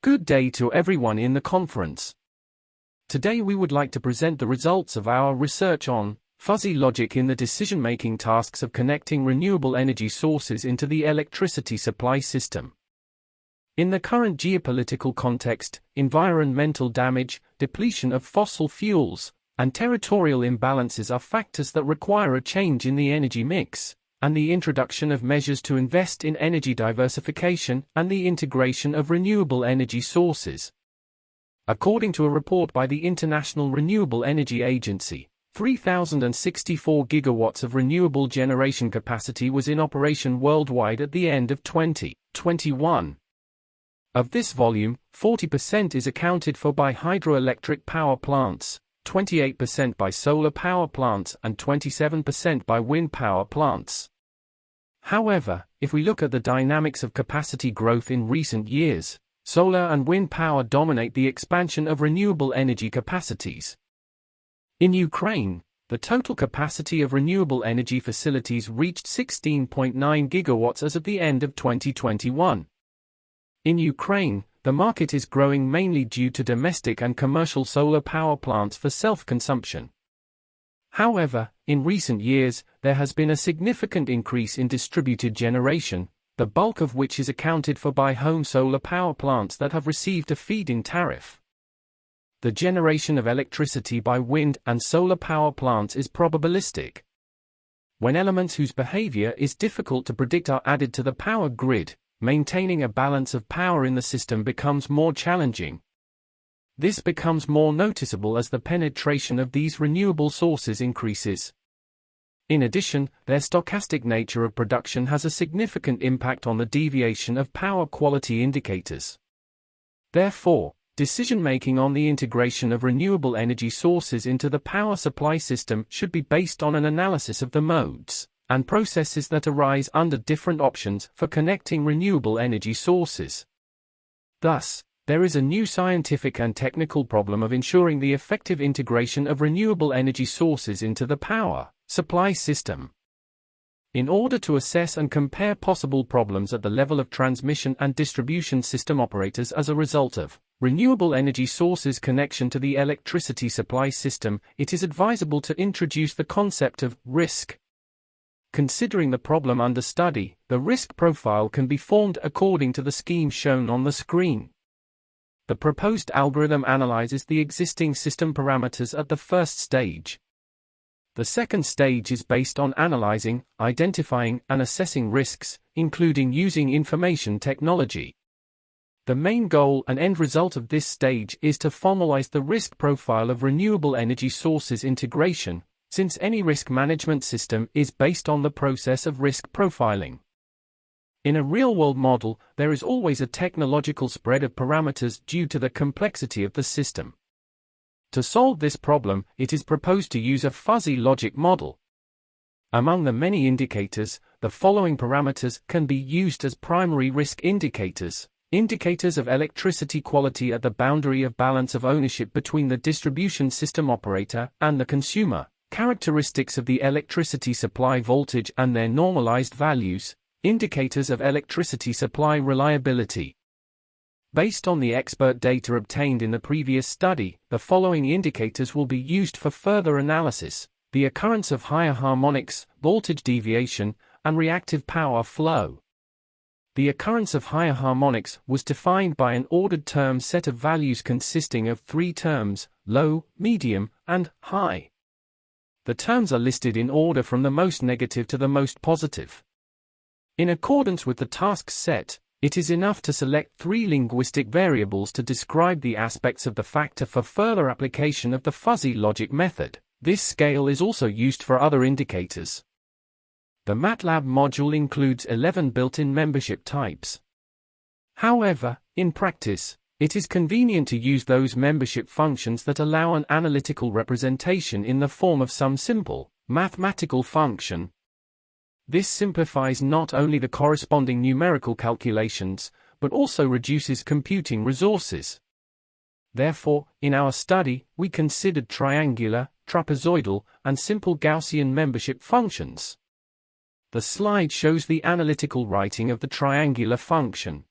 Good day to everyone in the conference. Today we would like to present the results of our research on fuzzy logic in the decision-making tasks of connecting renewable energy sources into the electricity supply system. In the current geopolitical context, environmental damage, depletion of fossil fuels, and territorial imbalances are factors that require a change in the energy mix, and the introduction of measures to invest in energy diversification and the integration of renewable energy sources. According to a report by the International Renewable Energy Agency, 3,064 gigawatts of renewable generation capacity was in operation worldwide at the end of 2021. Of this volume, 40% is accounted for by hydroelectric power plants, 28% by solar power plants and 27% by wind power plants. However, if we look at the dynamics of capacity growth in recent years, solar and wind power dominate the expansion of renewable energy capacities. In Ukraine, the total capacity of renewable energy facilities reached 16.9 gigawatts as of the end of 2021. In Ukraine, the market is growing mainly due to domestic and commercial solar power plants for self-consumption. However, in recent years, there has been a significant increase in distributed generation, the bulk of which is accounted for by home solar power plants that have received a feed-in tariff. The generation of electricity by wind and solar power plants is probabilistic. When elements whose behavior is difficult to predict are added to the power grid, maintaining a balance of power in the system becomes more challenging. This becomes more noticeable as the penetration of these renewable sources increases. In addition, their stochastic nature of production has a significant impact on the deviation of power quality indicators. Therefore, decision-making on the integration of renewable energy sources into the power supply system should be based on an analysis of the modes and processes that arise under different options for connecting renewable energy sources. Thus, there is a new scientific and technical problem of ensuring the effective integration of renewable energy sources into the power supply system. In order to assess and compare possible problems at the level of transmission and distribution system operators as a result of renewable energy sources connection to the electricity supply system, it is advisable to introduce the concept of risk. Considering the problem under study, the risk profile can be formed according to the scheme shown on the screen. The proposed algorithm analyzes the existing system parameters at the first stage. The second stage is based on analyzing, identifying, and assessing risks, including using information technology. The main goal and end result of this stage is to formalize the risk profile of renewable energy sources integration, since any risk management system is based on the process of risk profiling. In a real-world model, there is always a technological spread of parameters due to the complexity of the system. To solve this problem, it is proposed to use a fuzzy logic model. Among the many indicators, the following parameters can be used as primary risk indicators: indicators of electricity quality at the boundary of balance of ownership between the distribution system operator and the consumer, characteristics of the electricity supply voltage and their normalized values, indicators of electricity supply reliability. Based on the expert data obtained in the previous study, the following indicators will be used for further analysis: the occurrence of higher harmonics, voltage deviation, and reactive power flow. The occurrence of higher harmonics was defined by an ordered term set of values consisting of three terms: low, medium, and high. The terms are listed in order from the most negative to the most positive. In accordance with the tasks set, it is enough to select three linguistic variables to describe the aspects of the factor for further application of the fuzzy logic method. This scale is also used for other indicators. The MATLAB module includes 11 built-in membership types. However, in practice, it is convenient to use those membership functions that allow an analytical representation in the form of some simple mathematical function. This simplifies not only the corresponding numerical calculations, but also reduces computing resources. Therefore, in our study, we considered triangular, trapezoidal, and simple Gaussian membership functions. The slide shows the analytical writing of the triangular function.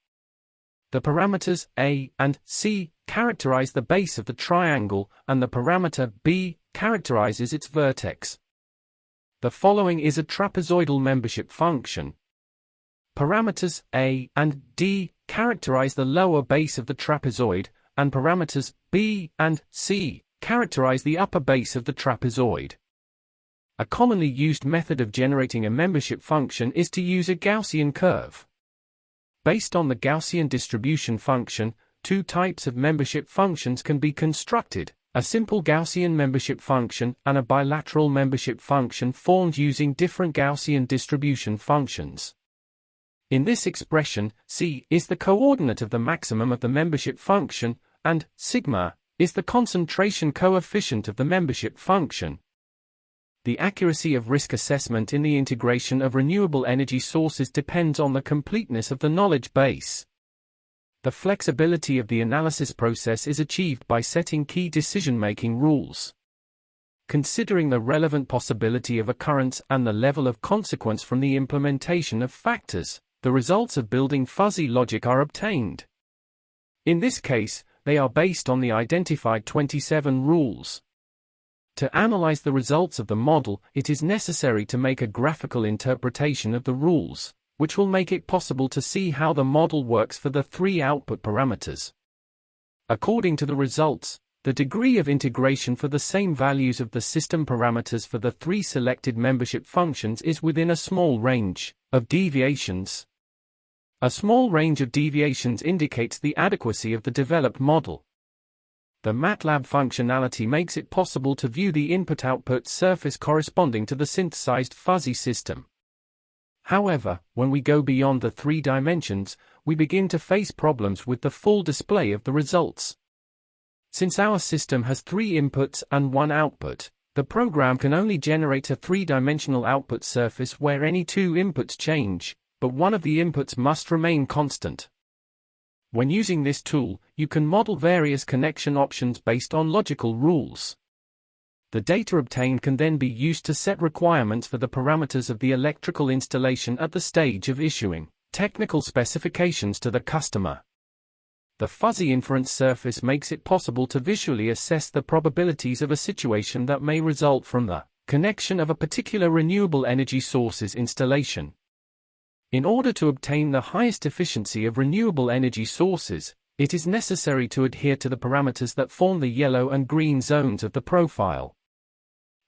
The parameters a and c characterize the base of the triangle, and the parameter b characterizes its vertex. The following is a trapezoidal membership function. Parameters a and d characterize the lower base of the trapezoid, and parameters b and c characterize the upper base of the trapezoid. A commonly used method of generating a membership function is to use a Gaussian curve. Based on the Gaussian distribution function, two types of membership functions can be constructed: a simple Gaussian membership function and a bilateral membership function formed using different Gaussian distribution functions. In this expression, c is the coordinate of the maximum of the membership function, and sigma is the concentration coefficient of the membership function. The accuracy of risk assessment in the integration of renewable energy sources depends on the completeness of the knowledge base. The flexibility of the analysis process is achieved by setting key decision-making rules. Considering the relevant possibility of occurrence and the level of consequence from the implementation of factors, the results of building fuzzy logic are obtained. In this case, they are based on the identified 27 rules. To analyze the results of the model, it is necessary to make a graphical interpretation of the rules, which will make it possible to see how the model works for the three output parameters. According to the results, the degree of integration for the same values of the system parameters for the three selected membership functions is within a small range of deviations. A small range of deviations indicates the adequacy of the developed model. The MATLAB functionality makes it possible to view the input-output surface corresponding to the synthesized fuzzy system. However, when we go beyond the 3 dimensions, we begin to face problems with the full display of the results. Since our system has 3 inputs and 1 output, the program can only generate a 3-dimensional output surface where any 2 inputs change, but one of the inputs must remain constant. When using this tool, you can model various connection options based on logical rules. The data obtained can then be used to set requirements for the parameters of the electrical installation at the stage of issuing technical specifications to the customer. The fuzzy inference surface makes it possible to visually assess the probabilities of a situation that may result from the connection of a particular renewable energy source's installation. In order to obtain the highest efficiency of renewable energy sources, it is necessary to adhere to the parameters that form the yellow and green zones of the profile.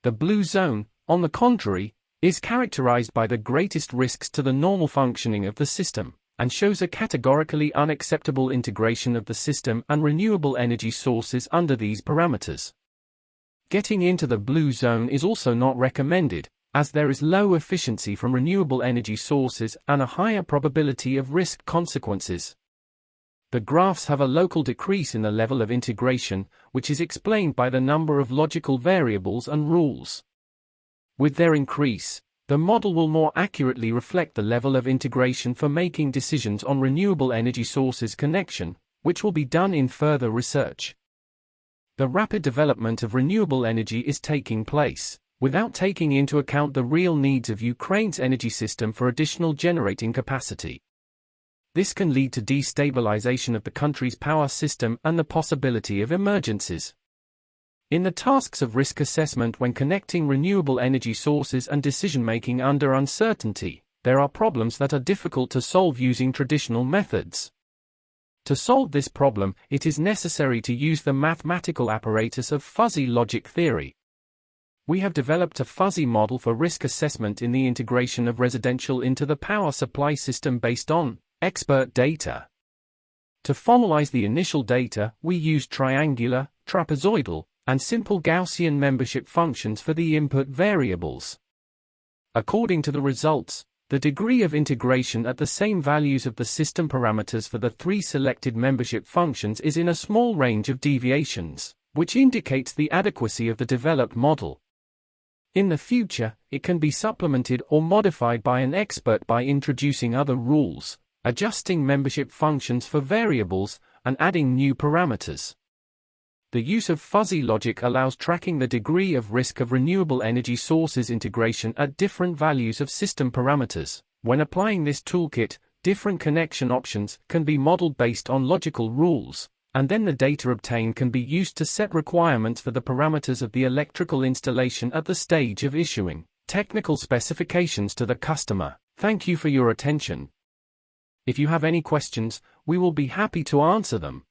The blue zone, on the contrary, is characterized by the greatest risks to the normal functioning of the system, and shows a categorically unacceptable integration of the system and renewable energy sources under these parameters. Getting into the blue zone is also not recommended, as there is low efficiency from renewable energy sources and a higher probability of risk consequences. The graphs have a local decrease in the level of integration, which is explained by the number of logical variables and rules. With their increase, the model will more accurately reflect the level of integration for making decisions on renewable energy sources connection, which will be done in further research. The rapid development of renewable energy is taking place without taking into account the real needs of Ukraine's energy system for additional generating capacity. This can lead to destabilization of the country's power system and the possibility of emergencies. In the tasks of risk assessment when connecting renewable energy sources and decision-making under uncertainty, there are problems that are difficult to solve using traditional methods. To solve this problem, it is necessary to use the mathematical apparatus of fuzzy logic theory. We have developed a fuzzy model for risk assessment in the integration of residential into the power supply system based on expert data. To formalize the initial data, we use triangular, trapezoidal, and simple Gaussian membership functions for the input variables. According to the results, the degree of integration at the same values of the system parameters for the 3 selected membership functions is in a small range of deviations, which indicates the adequacy of the developed model. In the future, it can be supplemented or modified by an expert by introducing other rules, adjusting membership functions for variables, and adding new parameters. The use of fuzzy logic allows tracking the degree of risk of renewable energy sources integration at different values of system parameters. When applying this toolkit, Different connection options can be modeled based on logical rules, and then the data obtained can be used to set requirements for the parameters of the electrical installation at the stage of issuing technical specifications to the customer. Thank you for your attention. If you have any questions, we will be happy to answer them.